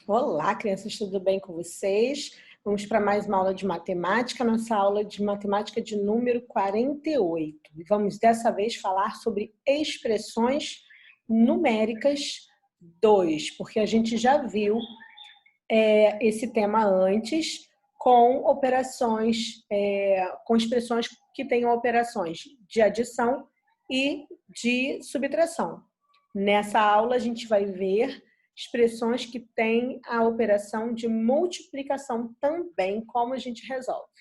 Olá, crianças, tudo bem com vocês? Vamos para mais uma aula de matemática, nossa aula de matemática de número 48. E vamos dessa vez falar sobre expressões numéricas 2, porque a gente já viu esse tema antes com operações, com expressões que tenham operações de adição e de subtração. Nessa aula a gente vai ver expressões que têm a operação de multiplicação também, como a gente resolve,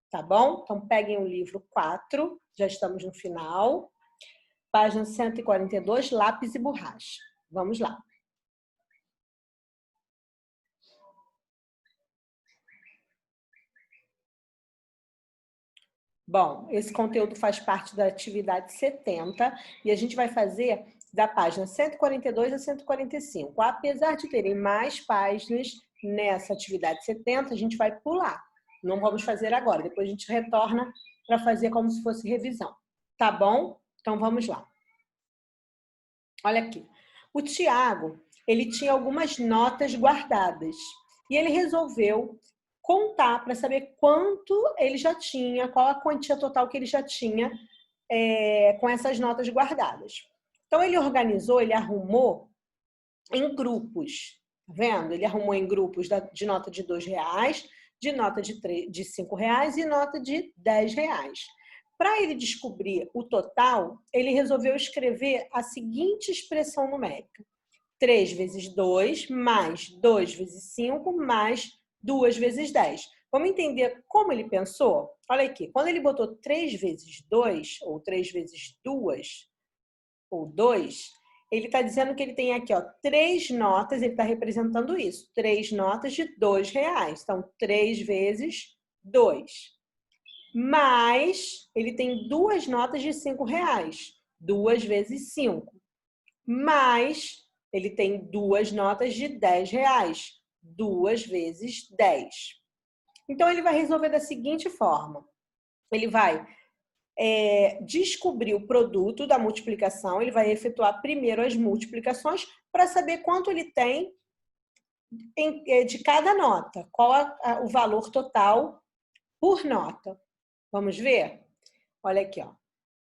tá bom? Então peguem o livro 4, já estamos no final, página 142, lápis e borracha. Vamos lá. Bom, esse conteúdo faz parte da atividade 70 e a gente vai fazer da página 142 a 145. Apesar de terem mais páginas nessa atividade 70, a gente vai pular. Não vamos fazer agora, depois a gente retorna para fazer como se fosse revisão. Tá bom? Então vamos lá. Olha aqui. O Tiago, ele tinha algumas notas guardadas e ele resolveu contar para saber quanto ele já tinha, qual a quantia total que ele já tinha com essas notas guardadas. Então, ele organizou, ele arrumou em grupos, tá vendo? Ele arrumou em grupos de nota de R$2, de nota de R$5 e nota de R$10. Para ele descobrir o total, ele resolveu escrever a seguinte expressão numérica: 3 vezes 2 mais 2 vezes 5 mais 2 vezes 10. Vamos entender como ele pensou? Olha aqui, quando ele botou 3 vezes 2, ou 3 vezes 2, ou 2, ele está dizendo que ele tem aqui, ó, 3 notas, ele está representando isso, 3 notas de R$2. Então, 3 vezes 2. Mais, ele tem 2 notas de R$5, 2 vezes 5. Mais, ele tem 2 notas de R$10, 2 vezes 10. Então, ele vai resolver da seguinte forma. Ele vai descobrir o produto da multiplicação, ele vai efetuar primeiro as multiplicações para saber quanto ele tem de cada nota, qual o valor total por nota. Vamos ver? Olha aqui, ó.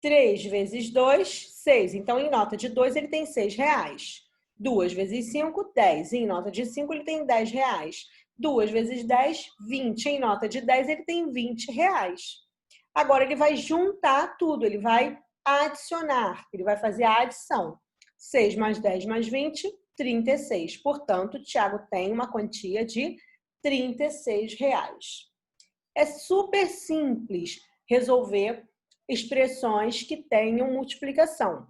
3 vezes 2, 6. Então, em nota de 2, ele tem R$6. 2 vezes 5, 10. Em nota de 5, ele tem R$10. 2 vezes 10, 20. Em nota de 10, ele tem R$20. Agora, ele vai juntar tudo, ele vai adicionar, ele vai fazer a adição. 6 mais 10 mais 20, 36. Portanto, o Tiago tem uma quantia de R$36. É super simples resolver expressões que tenham multiplicação.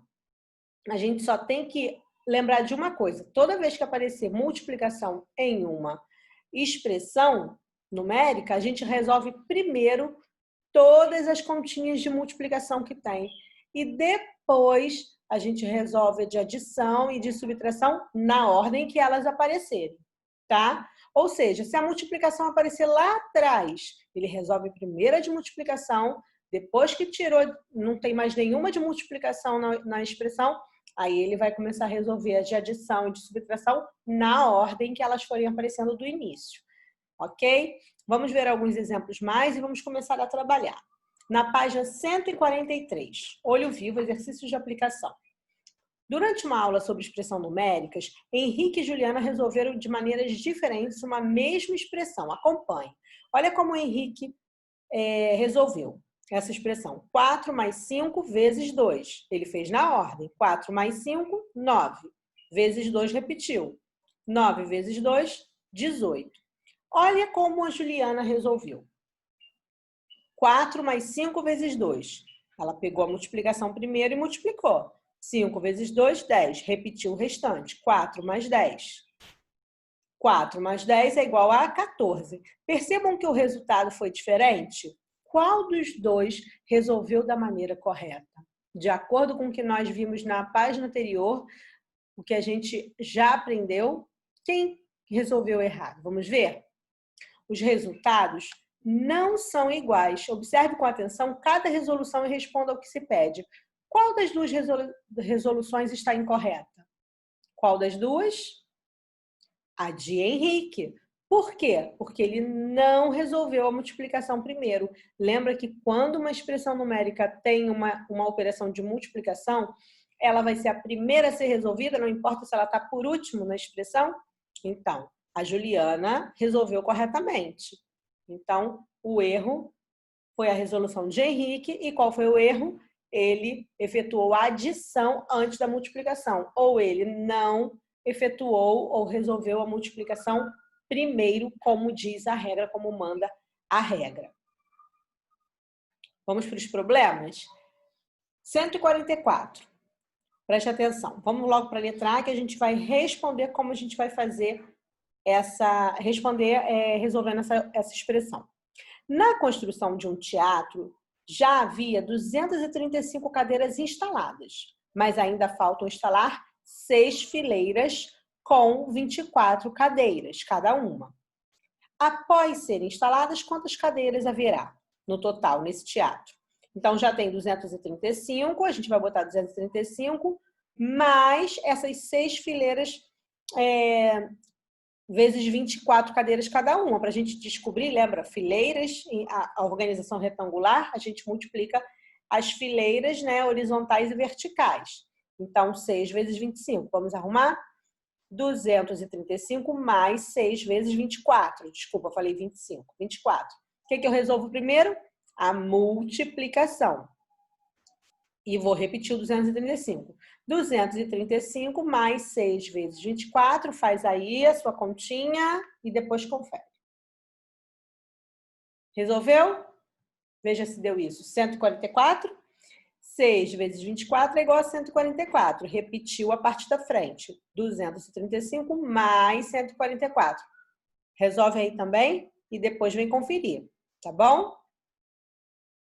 A gente só tem que lembrar de uma coisa: toda vez que aparecer multiplicação em uma expressão numérica, a gente resolve primeiro todas as continhas de multiplicação que tem e depois a gente resolve a de adição e de subtração na ordem que elas aparecerem, tá? Ou seja, se a multiplicação aparecer lá atrás, ele resolve primeiro a de multiplicação, depois que tirou, não tem mais nenhuma de multiplicação na expressão, aí ele vai começar a resolver a de adição e de subtração na ordem que elas forem aparecendo do início, ok? Vamos ver alguns exemplos mais e vamos começar a trabalhar. Na página 143, olho vivo, exercícios de aplicação. Durante uma aula sobre expressão numéricas, Henrique e Juliana resolveram de maneiras diferentes uma mesma expressão. Acompanhe. Olha como o Henrique resolveu essa expressão. 4 mais 5 vezes 2. Ele fez na ordem. 4 mais 5, 9. Vezes 2 repetiu. 9 vezes 2, 18. Olha como a Juliana resolveu. 4 mais 5 vezes 2. Ela pegou a multiplicação primeiro e multiplicou. 5 vezes 2, 10. Repetiu o restante. 4 mais 10. 4 mais 10 é igual a 14. Percebam que o resultado foi diferente? Qual dos dois resolveu da maneira correta? De acordo com o que nós vimos na página anterior, o que a gente já aprendeu, quem resolveu errado? Vamos ver? Os resultados não são iguais. Observe com atenção cada resolução e responda ao que se pede. Qual das duas resoluções está incorreta? Qual das duas? A de Henrique. Por quê? Porque ele não resolveu a multiplicação primeiro. Lembra que quando uma expressão numérica tem uma operação de multiplicação, ela vai ser a primeira a ser resolvida, não importa se ela está por último na expressão. Então, a Juliana resolveu corretamente. Então, o erro foi a resolução de Henrique. E qual foi o erro? Ele efetuou a adição antes da multiplicação. Ou ele não efetuou ou resolveu a multiplicação primeiro, como diz a regra, como manda a regra. Vamos para os problemas? 144. Preste atenção. Vamos logo para a letra A, que a gente vai responder como a gente vai fazer resolvendo essa expressão. Na construção de um teatro, já havia 235 cadeiras instaladas, mas ainda faltam instalar 6 fileiras com 24 cadeiras, cada uma. Após serem instaladas, quantas cadeiras haverá no total nesse teatro? Então, já tem 235, a gente vai botar 235, mais essas 6 fileiras vezes 24 cadeiras cada uma. Para a gente descobrir, lembra, fileiras, a organização retangular, a gente multiplica as fileiras, né, horizontais e verticais. Então, 6 vezes 25. Vamos arrumar? 235 mais 6 vezes 24. Desculpa, eu falei 25. 24. O que eu resolvo primeiro? A multiplicação. E vou repetir o 235. 235 mais 6 vezes 24, faz aí a sua continha e depois confere. Resolveu? Veja se deu isso. 144. 6 vezes 24 é igual a 144. Repetiu a parte da frente. 235 mais 144. Resolve aí também e depois vem conferir. Tá bom?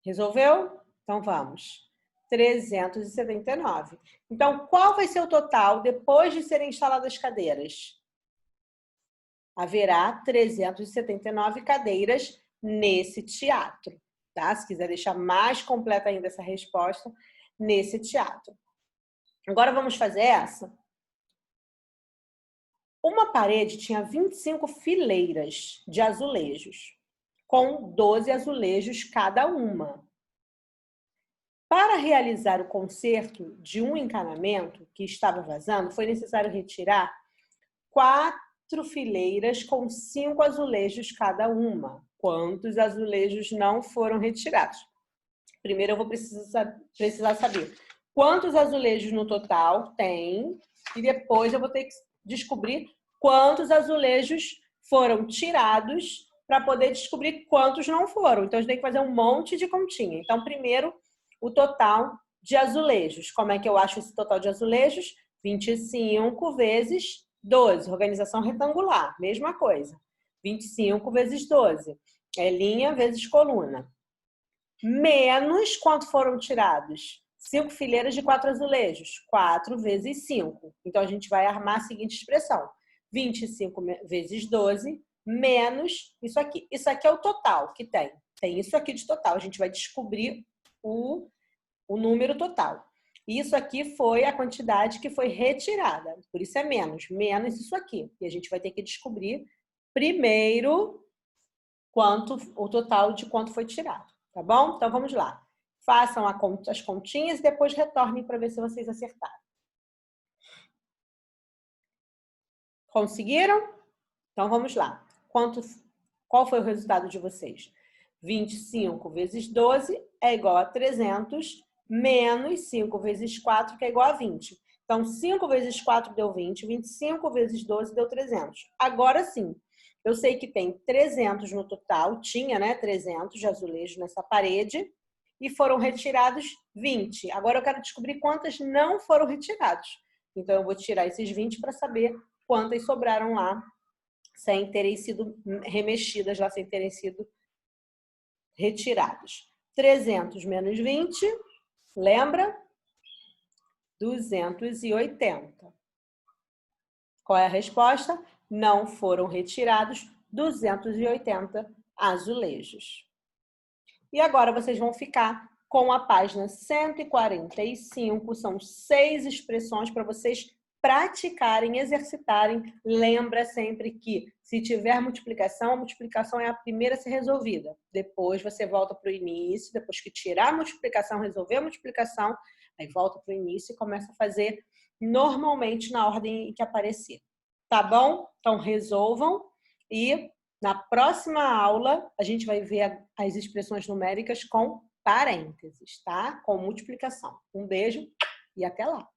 Resolveu? Então vamos. 379. Então, qual vai ser o total depois de serem instaladas as cadeiras? Haverá 379 cadeiras nesse teatro, tá? Se quiser deixar mais completa ainda essa resposta, nesse teatro. Agora vamos fazer essa. Uma parede tinha 25 fileiras de azulejos, com 12 azulejos cada uma. Para realizar o conserto de um encanamento que estava vazando, foi necessário retirar 4 fileiras com 5 azulejos cada uma. Quantos azulejos não foram retirados? Primeiro eu vou precisar saber quantos azulejos no total tem e depois eu vou ter que descobrir quantos azulejos foram tirados para poder descobrir quantos não foram. Então, a gente tem que fazer um monte de continha. Então, primeiro, o total de azulejos. Como é que eu acho esse total de azulejos? 25 vezes 12. Organização retangular, mesma coisa. 25 vezes 12. É linha vezes coluna. Menos quanto foram tirados? 5 fileiras de 4 azulejos. 4 vezes 5. Então, a gente vai armar a seguinte expressão. 25 vezes 12 menos isso aqui. Isso aqui é o total que tem. Tem isso aqui de total. A gente vai descobrir o número total. Isso aqui foi a quantidade que foi retirada. Por isso é menos. Menos isso aqui. E a gente vai ter que descobrir primeiro o total de quanto foi tirado. Tá bom? Então, vamos lá. Façam as continhas e depois retornem para ver se vocês acertaram. Conseguiram? Então, vamos lá. Qual foi o resultado de vocês? 25 vezes 12 é igual a 300, menos 5 vezes 4, que é igual a 20. Então, 5 vezes 4 deu 20, 25 vezes 12 deu 300. Agora sim, eu sei que tem 300 no total, tinha, né, 300 de azulejos nessa parede, e foram retirados 20. Agora eu quero descobrir quantas não foram retirados. Então, eu vou tirar esses 20 para saber quantas sobraram lá, sem terem sido remexidas, lá sem terem sido retirados. 300 menos 20, lembra? 280. Qual é a resposta? Não foram retirados 280 azulejos. E agora vocês vão ficar com a página 145, são 6 expressões para vocês praticarem, exercitarem. Lembra sempre que se tiver multiplicação, a multiplicação é a primeira a ser resolvida. Depois você volta para o início, depois que tirar a multiplicação, resolver a multiplicação, aí volta para o início e começa a fazer normalmente na ordem que aparecer. Tá bom? Então resolvam e na próxima aula a gente vai ver as expressões numéricas com parênteses, tá? Com multiplicação. Um beijo e até lá!